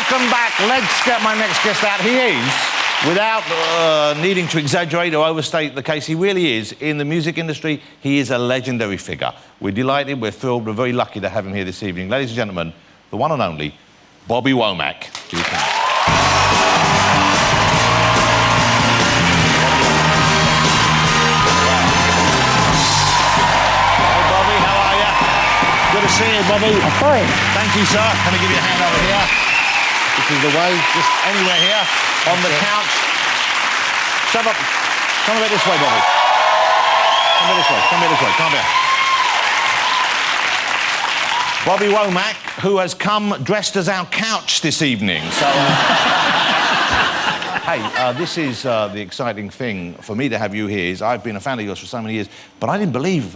Welcome back. Let's get my next guest out. He is, without needing to exaggerate or overstate the case, he really is. In the music industry, he is a legendary figure. We're delighted, we're thrilled, we're very lucky to have him here this evening. Ladies and gentlemen, the one and only Bobby Womack. Good to see you, Bobby. Fine. Thank you, sir. Can I give you a hand over here? This is the way, just anywhere here, on the couch. Shove up. Come a bit this way, Bobby. Come a bit this way, come a bit this way, come here. Bobby Womack, who has come dressed as our couch this evening. So, hey, this is the exciting thing for me to have you here. Is I've been a fan of yours for so many years, but I didn't believe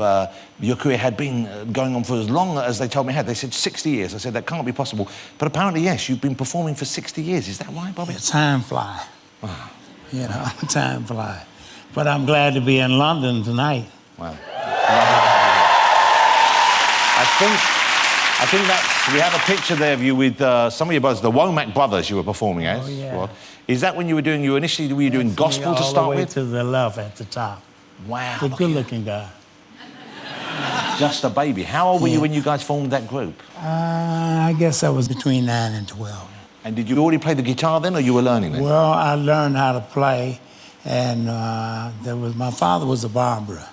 your career had been going on for as long as they told me it had. They said 60 years. I said, that can't be possible. But apparently, yes, you've been performing for 60 years. Is that right, Bobby? Yeah, time fly. Wow. You know, time fly. But I'm glad to be in London tonight. Wow. I think that's... We have a picture there of you with some of your brothers, the Womack brothers you were performing as. Oh, yeah. Well, is that when you were doing... Were you doing gospel to start with? All the way to the left at the top. Wow. The good-looking guy. Just a baby. How old were you when you guys formed that group? I guess I was between 9 and 12. And did you already play the guitar then, or you were learning then? Well, I learned how to play, and my father was a barber,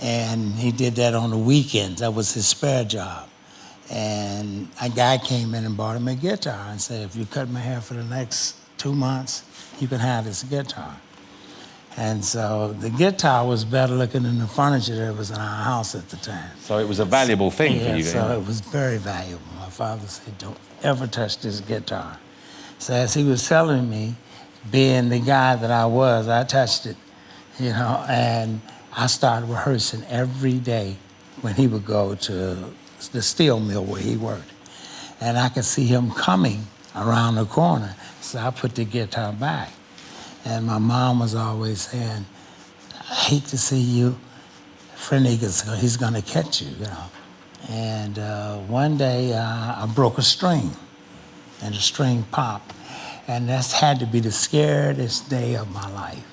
and he did that on the weekends. That was his spare job. And a guy came in and bought him a guitar and said, if you cut my hair for the next 2 months, you can have this guitar. And so the guitar was better looking than the furniture that was in our house at the time. So it was a valuable thing for you. So it was very valuable. My father said, don't ever touch this guitar. So as he was telling me, being the guy that I was, I touched it, you know, and I started rehearsing every day when he would go to the steel mill where he worked. And I could see him coming around the corner. So I put the guitar back. And my mom was always saying, I hate to see you. Freddie, he's gonna catch you, you know. And one day I broke a string, and the string popped. And that's had to be the scariest day of my life.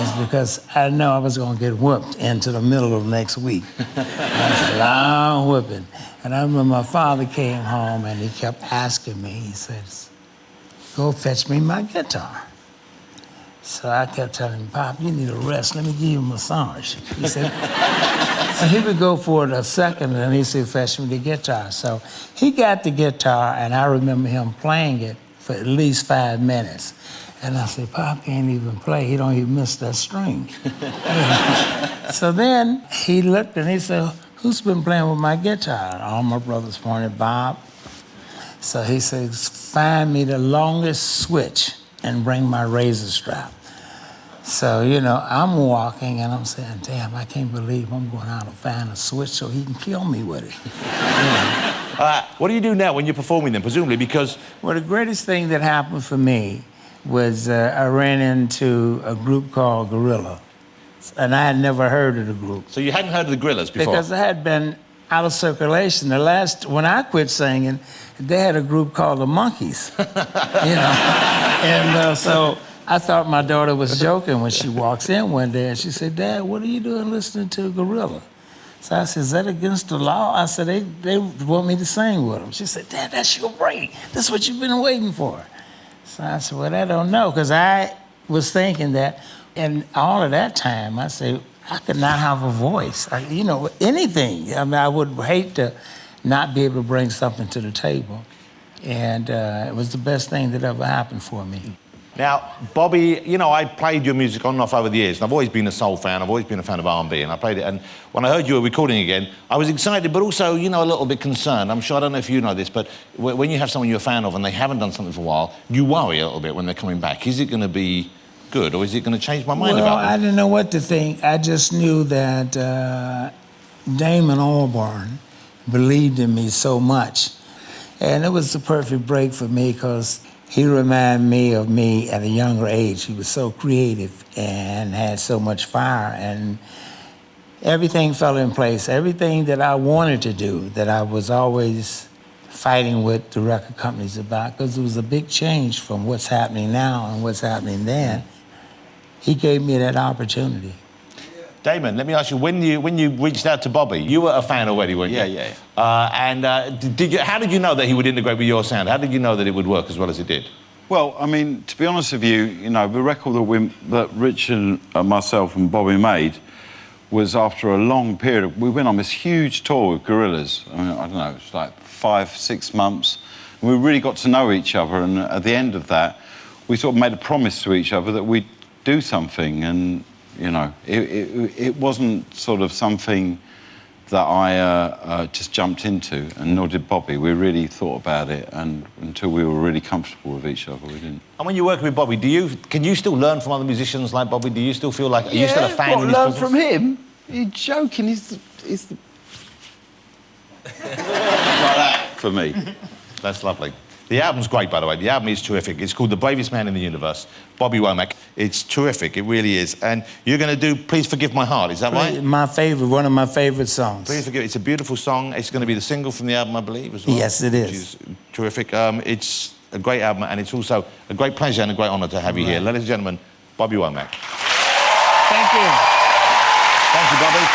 It's because I know I was gonna get whipped into the middle of next week. That's a long whipping. And I remember my father came home and he kept asking me, he says, go fetch me my guitar. So I kept telling him, Pop, you need a rest. Let me give you a massage. He said, so he would go for it a second, and he said, fetch me the guitar. So he got the guitar, and I remember him playing it for at least 5 minutes. And I said, Pop can't even play. He don't even miss that string. So then he looked, and he said, who's been playing with my guitar? And all my brothers pointed, Bob. So he says, find me the longest switch and bring my razor strap. So, you know, I'm walking and I'm saying, damn, I can't believe I'm going out to find a switch so he can kill me with it. You know? What do you do now when you're performing then, presumably, because... Well, the greatest thing that happened for me was I ran into a group called Gorilla. And I had never heard of the group. So you hadn't heard of the Gorillas before? Because I had been out of circulation. When I quit singing, they had a group called the Monkeys, you know? And so I thought my daughter was joking when she walks in one day and she said, Dad, what are you doing listening to Gorilla? So I said, is that against the law? I said, they want me to sing with them. She said, Dad, that's your break. That's what you've been waiting for. So I said, well, I don't know, because I was thinking that in all of that time, I said, I could not have a voice. You know, anything. I mean, I would hate to not be able to bring something to the table. And it was the best thing that ever happened for me. Now, Bobby, you know, I played your music on and off over the years, and I've always been a soul fan, I've always been a fan of R&B, and I played it, and when I heard you were recording again, I was excited, but also, you know, a little bit concerned. I'm sure, I don't know if you know this, but when you have someone you're a fan of and they haven't done something for a while, you worry a little bit when they're coming back. Is it going to be good, or is it going to change my mind about it? Well, I didn't know what to think. I just knew that Damon Albarn believed in me so much, and it was the perfect break for me, because he reminded me of me at a younger age. He was so creative and had so much fire, and everything fell in place. Everything that I wanted to do, that I was always fighting with the record companies about, because it was a big change from what's happening now and what's happening then. He gave me that opportunity. Damon, let me ask you, when you reached out to Bobby, you were a fan already, weren't you? Yeah. How did you know that he would integrate with your sound? How did you know that it would work as well as it did? Well, I mean, to be honest with you, the record that Rich and myself and Bobby made was after a long period. We went on this huge tour with Gorillaz. I mean, I don't know, it's like 5-6 months. And we really got to know each other, and at the end of that, we sort of made a promise to each other that we'd do something, and, it wasn't sort of something that I just jumped into, and nor did Bobby. We really thought about it, and until we were really comfortable with each other, we didn't. And when you're working with Bobby, can you still learn from other musicians like Bobby? Do you still feel like, are you still a fan of his learn presence? from him? You're joking, he's the... like that, for me. That's lovely. The album's great, by the way. The album is terrific. It's called The Bravest Man in the Universe, Bobby Womack. It's terrific, it really is. And you're going to do Please Forgive My Heart, is that right? One of my favorite songs. Please Forgive. It's a beautiful song. It's going to be the single from the album, I believe, as well. Yes, it is. Which is terrific. It's a great album, and it's also a great pleasure and a great honour to have you here. Ladies and gentlemen, Bobby Womack. Thank you. Thank you, Bobby.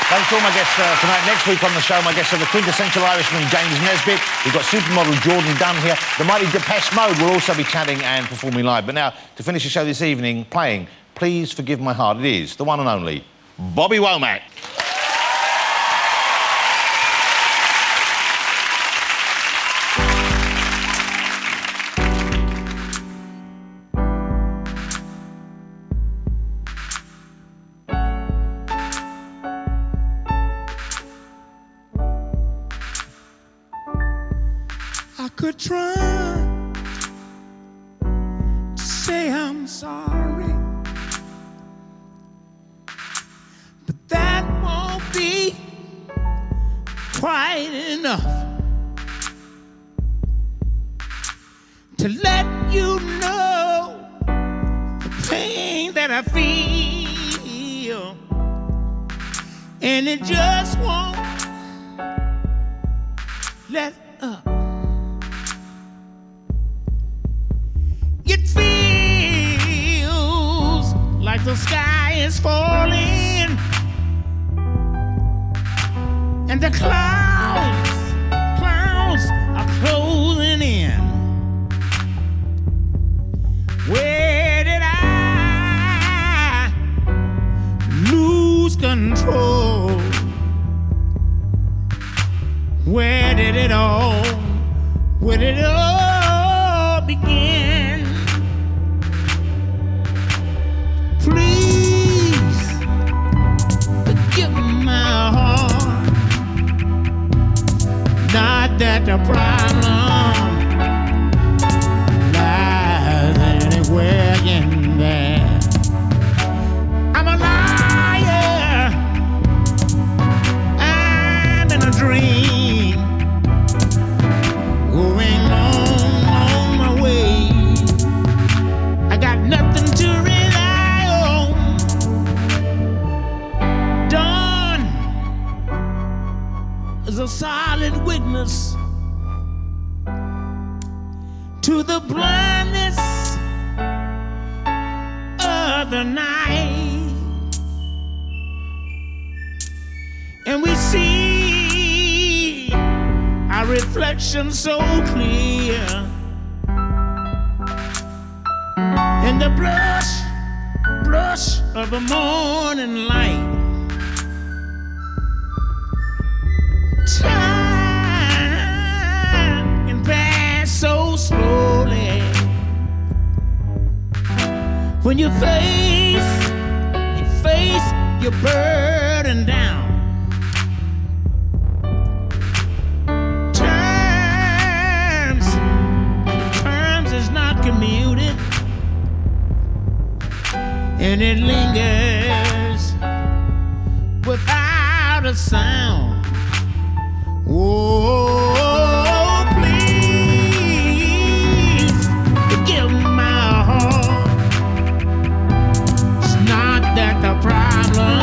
Thanks to all my guests tonight. Next week on the show, my guests are the quintessential Irishman, James Nesbitt. We've got supermodel Jordan Dunn here. The mighty Depeche Mode will also be chatting and performing live. But now, to finish the show this evening, playing Please Forgive My Heart, it is the one and only Bobby Womack. I could try to say I'm sorry, but that won't be quite enough to let you know the pain that I feel, and it just won't let up. It feels like the sky is falling and the clouds are closing in. Where did I lose control? Where did it all begin? Please forgive my heart. Not that the problem lies anywhere in there. I'm a liar. I'm in a dream, going on my way. I got nothing to rely on. Dawn is a solid witness to the blindness of the night, and we see our reflection so clear in the blush of the morning light. Time can pass so slowly when you face your burden down. Terms is not commuted, and it lingers without a sound. Oh, please forgive my heart. It's not that the problem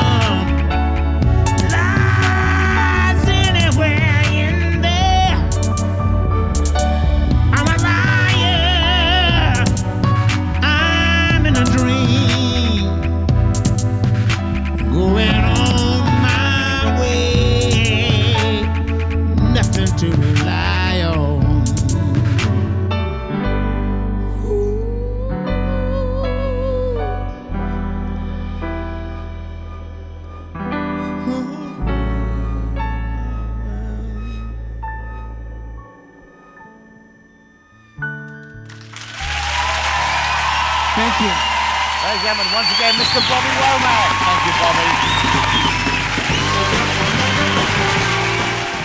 gentlemen, once again, Mr. Bobby Womack. Thank you, Bobby.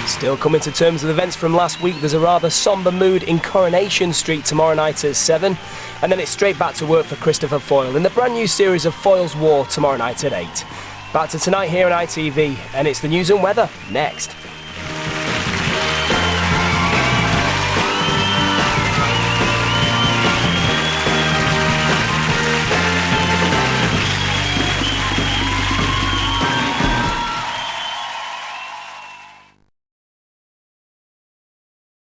Still coming to terms with events from last week, there's a rather sombre mood in Coronation Street tomorrow night at 7, and then it's straight back to work for Christopher Foyle in the brand new series of Foyle's War tomorrow night at 8. Back to tonight here on ITV, and it's the news and weather next.